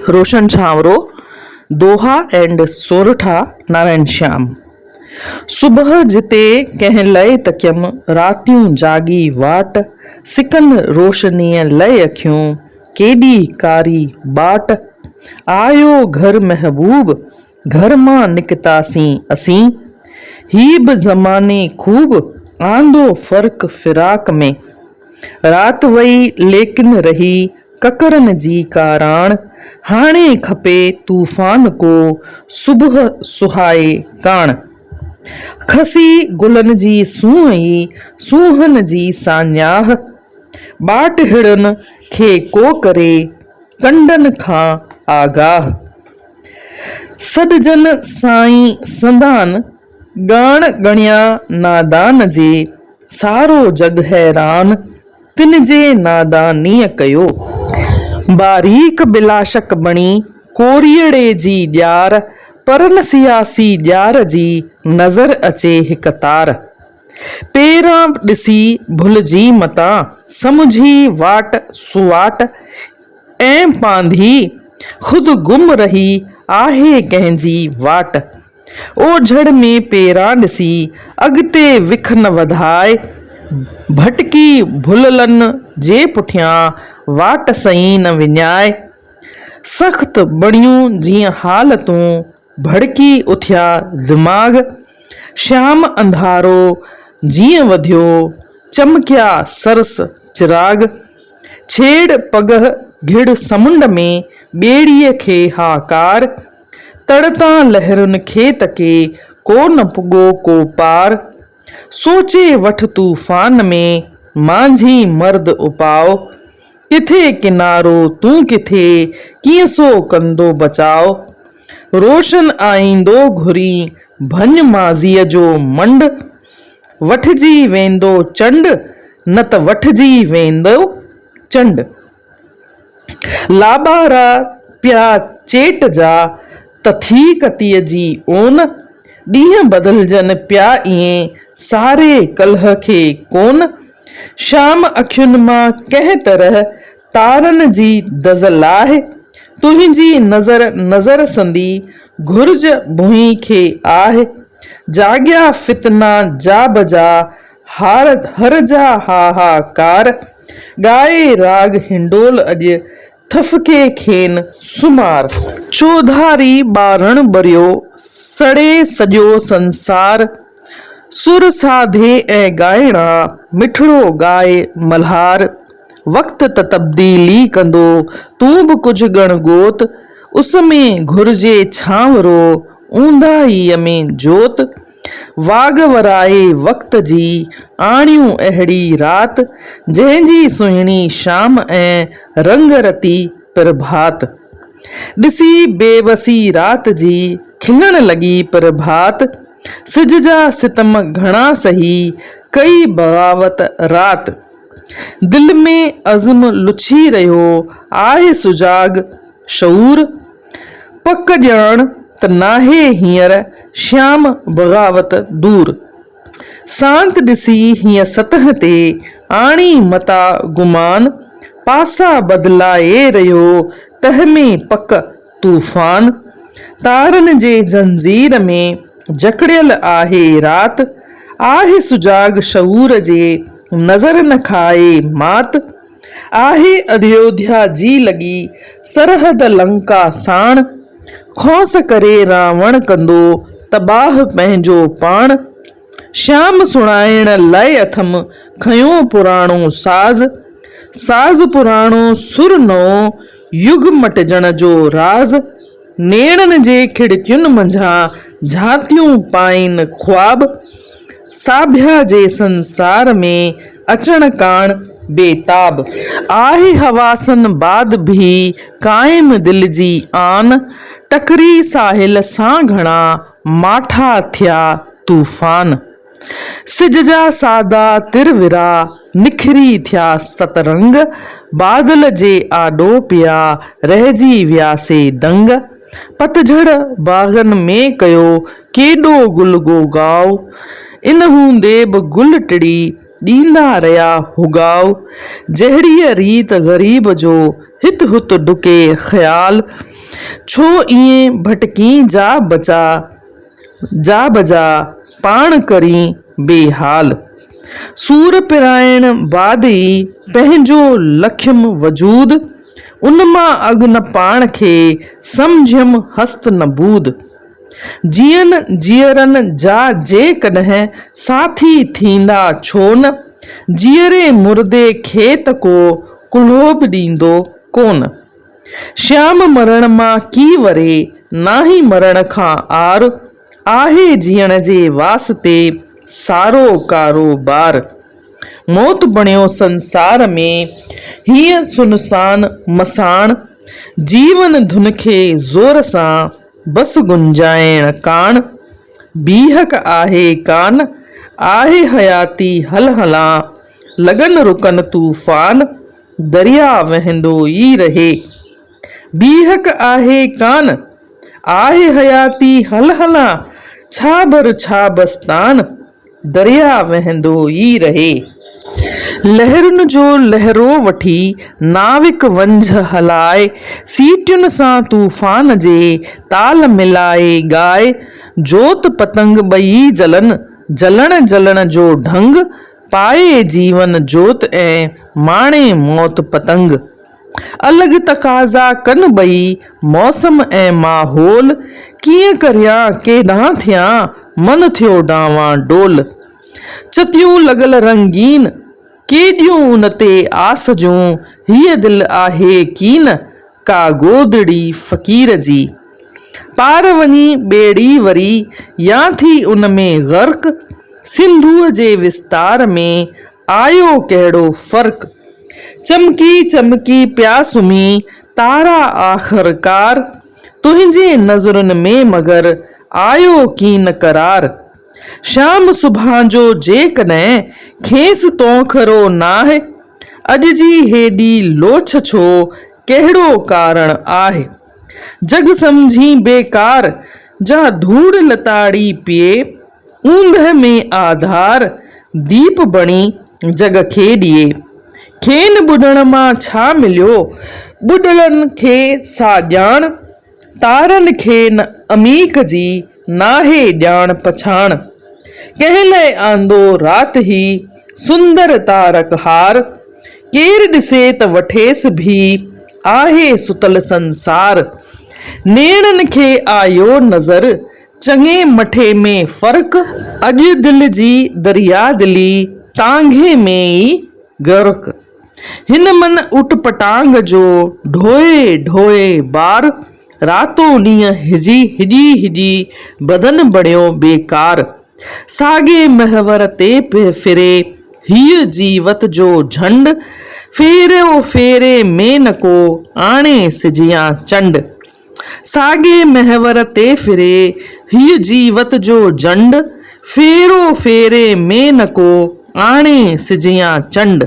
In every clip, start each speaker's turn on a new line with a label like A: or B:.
A: रोशन छावरो, दोहा and सोरठा, नारायण श्याम। सुबह जिते कह लय तकियम, रातियूं जागी वाट, सिकन रोशनीअ लय अखियूं, केॾी कारी बाट। आयो घर महबूब, घर मां निकतासीं असीं, ही बि ज़माने खूब, आंदो फ़र्क़ फ़िराक में। रात वई लेकिन रही ककरनि जी का राण, हाणे खपे तूफ़ान को सुबुह सुहाए कान। खसी गुलनि जी सूंह ई सूंहनि जी सान्याह, बाट हिड़नि खे को करे कंडनि खां आगाह। सॾजनि साईं संदान, ॻाण ॻणिया नादान जे, सारो जग हैरान तिन जे नादानीअ कयो। बारीक बिलाशक बणी कोरीअड़े जी ॼार, पर न सियासी ॼार जी नज़र अचे हिक तार। पेरां ॾिसी भुलिजी मतां, समुझी वाट सुवाट, ऐं पांधी खुद गुम रही आहे कंहिंजी वाट। ओझड़ में पेरां ॾिसी अॻिते विख न वधाए, भटकी भुललनि जे पुठियां वाट सही न विञाए। सख़्त बणियूं जीअं हालतूं, भड़की उथिया दिमाग़, श्याम अंधारो जीअं वधियो, चमकिया सरस चिराग। छेड़ पगह घिड़ समुंड में ॿेड़ीअ खे हाकार, तड़तां लहरुनि खे तके को न पुॻो को पार। सोचे वठ तूफ़ान में मांझी मर्द उपाउ, किथे किनारो तूं किथे कीअं सो कंदो बचाव। रोशन आईंदो घुरी भञ माज़ीअ जो मंड, वठिजी वेंदो चंड न त वठिजी वेंदो चंड। लाॿारा पिया चेट जा त थी कतीअ जी ओन, ॾींहं बदिलजनि पिया इएं सारे कल्ह खे कोन। श्याम अखियुनि मां कंहिं तरह तारनि जी दज़ लाहे, तुंहिंजी नज़र नज़र संदी घुर्ज भुईं खे आहे। जाॻिया फितना जा बजा, हर जा हाहाकार, ॻाए राग हिंडोल अॼु थफके खेनि सुमार। चौधारी ॿारण बरियो सड़े सॼो संसार, सुर साधे ऐं ॻाइणा मिठड़ो ॻाए मल्हार। वक़्त त तब्दीली कंदो, तूं बि कुझु ॻण ॻोत, उस में घुरिजे छांवरो, ऊंदाहीअ में जोत। वाॻ वराए वक़्त जी आणियूं अहिड़ी रात, जंहिंजी सुहिणी शाम ऐं रंग रती प्रभात। ॾिसी बेवसी रात जी खिलण लॻी प्रभात, सिज जा सितम घणा सही कई बग़ावत रात। दिल में अज़्म लुछी रहियो आहे सुजाॻ शऊर, पक ॼाण त नाहे हींअर श्याम बग़ावत दूर। सांत ॾिसी हीअं सतह ते आणी मता गुमान, पासा बदिलाए रहियो तह में पक तूफ़ान। तारनि जे ज़ंजीर में जकड़ियल आहे रात, आहे सुजाॻ शऊर जे नज़र न खाए मात। आहे अयोध्या जी लॻी सरहद लंका साण, खौंस करे रावण कंदो तबाह पंहिंजो पाण। श्याम सुणाइण लाइ अथम खंयो पुराणो साज़, साज़ पुराणो सुर नओं, युग मटिजण जो राज़। नेणनि जे खिड़कियुनि मंझां झांतियूं पाइनि ख्वाब, साभ्या जे संसार में अचण कान बेताब। आहे हवासन बाद भी क़ाइम दिल जी आन, टकरी साहिल सां घणा माठा थिया तूफ़ान। सिज जा सादा तिरविरा निखरी थिया सतरंग, बादल जे आॾो पिया रहिजी वियासे दंग। पतझड़ बाग़नि में कयो केॾो गुल गोगाओ, इन हूंदे बि गुल टिड़ी ॾींदा रहिया हुगाओ। जहिड़ीअ रीत ग़रीब जो हित हुत डुके ख्याल, छो इएं भटकी जा बजा पाण करी बेहाल। सूर पिराइण बाद ई पंहिंजो लख्यम वजूद, उन मां अॻु न पाण खे सम्झियम हस्त न बूद। जियन जियरनि जा जेकॾहिं साथी थींदा छो न, जियरे मुर्दे खे त को कुल्हो बि ॾींदो कोन। श्याम मरण मां की वरे, नाही मरण खां आर, आहे जीअण जे वास्ते सारो कारोबार। मौत बणियो संसार में हीअं सुनसान मसाण, जीवन धुन खे ज़ोर सां बस गुंजाइण कान। बीहक आहे कान, आहे हयाती हल हलां, लगन रुकन तूफ़ान, दरिया वहंदो ई रहे। बीहक आहे कान, आहे हयाती हल हलां, छा बर छा बस्तान, दरिया वहंदो ई रहे। लहरुनि जो लहरो वठी नाविक वंझ हलाए, सीटियुनि सां तूफ़ान जे ताल मिलाए ॻाए। जोत पतंग ॿई जलन, जलण जलण जो ढंग, पाए जीवन जोत ऐं माणे मौत पतंग। अलॻि तक़ाज़ा कनि ॿई मौसम ऐं माहौल, कीअं करियां केॾांहुं थियां मन थियो डावां डोल। चतियूं लॻल रंगीन, केॾियूं उन ते आस जूं, हीअ दिलि आहे कीन, का गोदड़ी फ़क़ीर जी। पार वञी ॿेड़ी वरी, या थी उन में ग़र्क़, सिंधूअ जे विस्तार में आयो कहिड़ो फ़र्क़। चमकी चमकी पिया सुम्ही तारा आख़िरकार, तुंहिंजे नज़रुनि में मगर आयो कीन करार। श्याम सुभां जो जेकॾहिं खेसि तोखरो नाहे, अॼु जी हेॾी लोछ छो, कहिड़ो कारण आहे। जग सम्झी बेकार, जा धूड़ लताड़ी पिए, ऊंदहि में आधार, दीप बणी जग खे ॾिए। खेनि ॿुॾण मां छा मिलियो, ॿुॾलनि खे सा ॼाण, तारनि खे न अमीक जी नाहे ॼाण पछाण। कंहिं लाइ आंदो राति ही सुंदर तारक हार, केरु ॾिसे त वठेसि भी आहे सुतल संसार। नेणनि खे आयो नज़र, चङे मठे में फ़र्क़, अॼु दिलि जी दरिया दिली, तांघे में ई ग़र्क़। हिन मन उट पटांग जो ढोए ढोए बार, रातो ॾींहुं हिजी बदन बणियो बेकार। साॻे महवर ते फिरे हीअ जीवत जो झंड, फेरियो फेरे में न को आणे सिजियां चंड। साॻे महवर ते फिरे हीअ जीवत जो झंड, फेरो फेरे में न को आणे सिजियां चंड।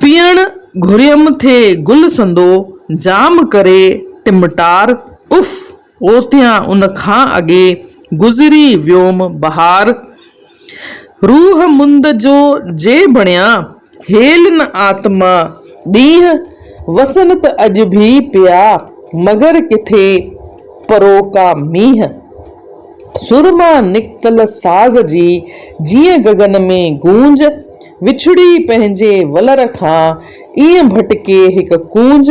A: पीअण घुरियम थे गुल संदो, जाम करे टिमटार, उफ़ ओतियां उन खां अॻे गुज़री वियोम बहार। रूह मुंद जो जे बणिया, हेल न आत्मा ॾींहं, वसन त अॼु भी पिया, मगर किथे परोका मींहं। सुरमा निकतल साज़ जी जीअं गगन में गूंज, विछड़ी पंहिंजे वलर खां ईअं भटके हिक कूंज।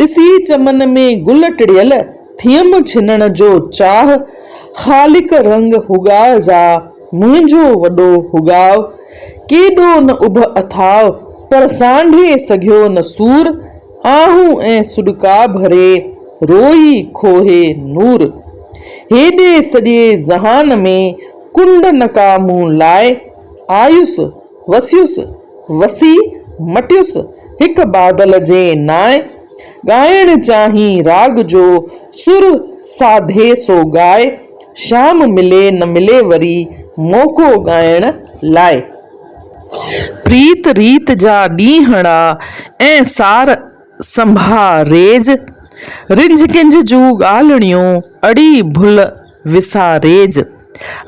A: ॾिसी चमन में गुल टिड़ियल, थियम छिनण जो चाह, ख़ालिक रंग हुगाह जा मुंहिंजो वॾो हुगाव। केॾो न उभ अथाव, पर सांढे सघियो न सूर, आहूं ऐं सुॾका भरे रोई खोहे नूर। हेॾे सॼे ज़हान में कुंड नकामूं लाइ, आयुसि वसियुसि वसी मटियुसि हिक बादल जे नाए। ॻाइण चाहीं राग जो सुर साधे सो ॻाए, श्याम मिले न मिले वरी मौक़ो ॻाइण लाइ। प्रीत रीत जा ॾींहड़ा ऐं सार संभा रेज, रिंझ किंझ जूं ॻाल्हियूं अड़ी भुल विसारेज।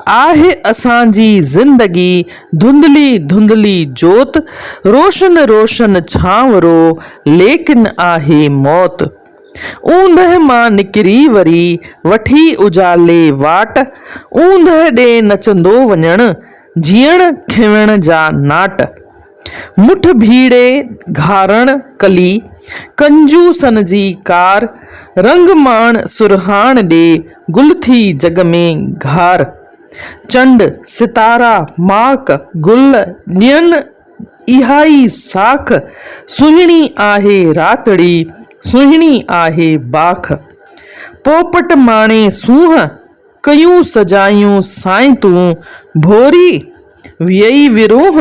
A: आहे असांजी ज़िंदगी धुंधली धुंधली जोत, रोशन रोशन छांवरो लेकिन आहे मौत। ऊंदहि मां निकिरी वरी वठी उजाले वाट, ऊंदहि ॾे नचंदो वञण जीअण खिवण जा नाट। मुठ भीड़े घारण कली कंजूसन जी कार, रंग माण सुरहाण ॾे गुल थी जग में घार। चंड सितारा माक गुल ॾियन इहाई साख, सुहिणी आहे रातड़ी सुहिणी आहे बाख। पोपट माणे सूंह कयूं सजायूं साईं तूं, भोरी वियई विरोह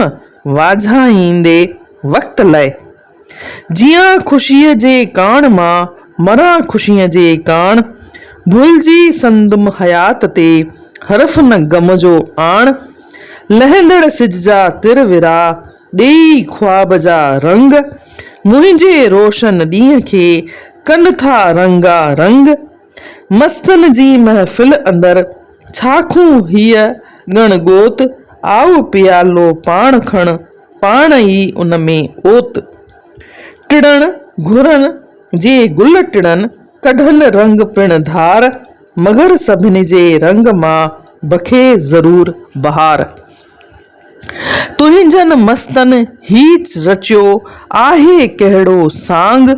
A: वाझाईंदे वक्त लय। जियां ख़ुशीअ जे कान मां मरां ख़ुशीअ जे कान, भुलिजी संदुम हयात ते हरफ न गम जो आण। लहंदड़ सिज जा तिरविरा ॾेई ख्वाब जा रंग, मुंहिंजे रोशन ॾींहं खे कनि था रंगा रंग। मस्तन जी महफ़िल अंदर छाखूं हीअ ॻणगोत, आओ पियालो पाण खण पाण ई उन में ओत। टिड़न घुरन जे गुल टिड़न कढन रंग पिण धार, मगर सभिनी जे रंग मां बखे ज़रूर बहार। तुंहिंजन मस्तन हीच रचियो आहे कहिड़ो सांग,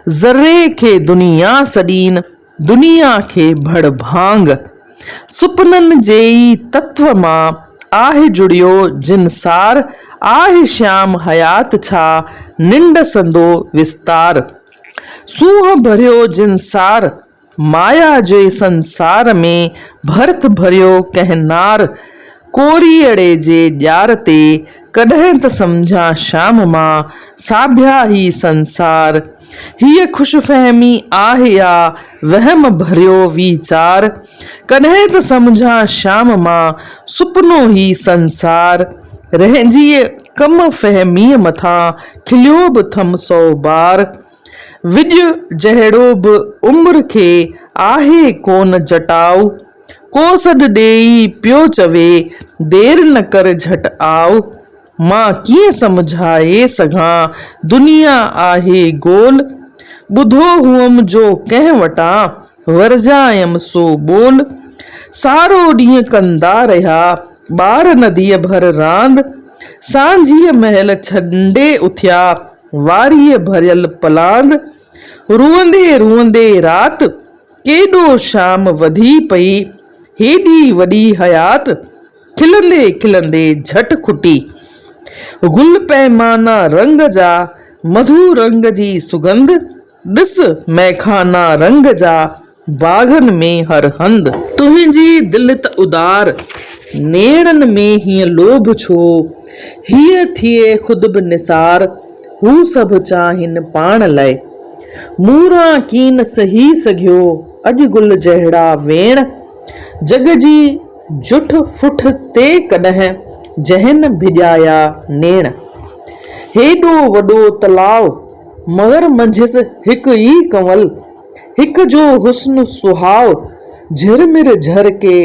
A: ज़र्रे खे दुनिया सॾीन दुनिया खे भड़ भांग। सुपनन जे ई तत्व मां आहे जुड़ियो जिनसार, आहे श्याम हयात छा निंड संदो विस्तार। सूंह भरियो जिनसार माया जे संसार में, भर्त भरियो कंहिं नार कोरीअड़े जे ॼार ते। कॾहिं त सम्झां शाम मां साभिया ही संसार, हीअ खुशफहमी आहे या वहम भरियो वीचार। कॾहिं त सम्झां शाम मां सुपनो ही संसार, रहिजी कम फहमीअ मथां खिलियो बि थम 100 बार। विॼ जहिड़ो बि उम्र खे आहे कोन जटाऊ, को सॾ ॾेई पियो चवे देर न कर झट आओ। मां कीअं सम्झाए सघां दुनिया आहे गोल, ॿुधो हुअम जो कंहिं वटां वरजायम सो बोल। सारो ॾींहुं कंदा रहिया ॿार नदीअ भर रांद, सांझीअ महल छंडे उथिया वारीअ भरियल पलांद। रुअंदे रुअंदे रात केॾो शाम वधी पई, हेॾी वॾी हयात खिलंदे खिलंदे झट खुटी। गुल पैमाना रंग जा मधु रंग जी सुगंध, ॾिस मैखाना रंग जा बाग़न में हर हंध। तुंहिंजी दिलि त उदार नेड़न में हीअं लोभ छो, हीअ थिए ख़ुद बि निसार हू सभु चाहिन पाण लाइ। मूरां कीन सही सघियो अॼु गुल जहिड़ा वेण, जग जी जुठ फुठ ते कॾहिं जहन भिॼाया नेण। हेॾो वॾो तलाउ मगर मंझिसि हिकु ई कंवल, हिक जो हुस्न सुहाव झिरमिर झर के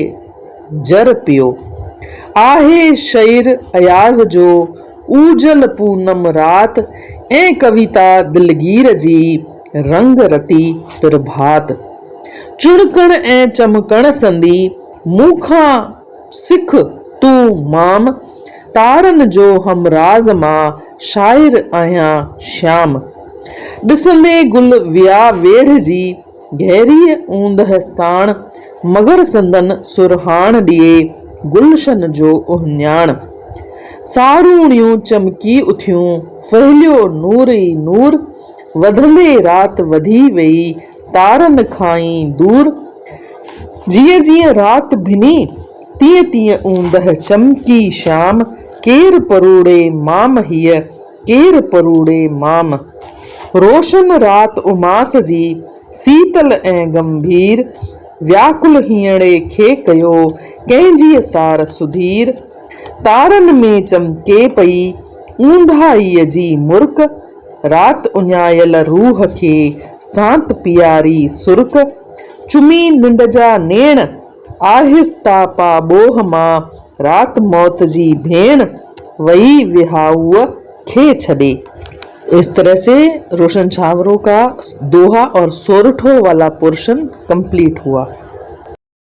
A: जर पियो। आहे शइर अयाज़ जो ऊजल पूनम रात, ऐं कविता दिलगीर जी रंग रती प्रभात। चुणकण ऐं चमकण संदी मूंखां सिख तूं माम, तारन जो हमराज़ मां शाइर आहियां श्याम। ॾिसंदे गुल विया वेढ़जी गहरीअ ऊंदहि साण, मगर संदन सुरहाण ॾिए गुलशन जो उहिञाण। सारूणियूं चमकी उथियूं फहिलियो नूर ई नूर, वधंदे रात वधी वई तारन खां ई दूर। जीअं जीअं रात भिनी तीअं तीअं ऊंदहि चमकी शाम, केर परूड़े माम हीअ केर परूड़े माम। रोशन रात उमास जी सीतल ऐं गंभीर, व्याकुल हीअणे खे कयो कंहिंजी सार सुधीर। तारन में चमके पई ऊंधाईअ जी मुर्क, रात उञायल रूह खे सांत पियारी सुर्क। चुमी निंड जा नेण आहिस्ता पा बोह मां रात मौत जी भेण वही विहाउअ खे छॾे। इस तरह से रोशन छावरों का दोहा और सोरठों वाला पोर्शन कंप्लीट हुआ।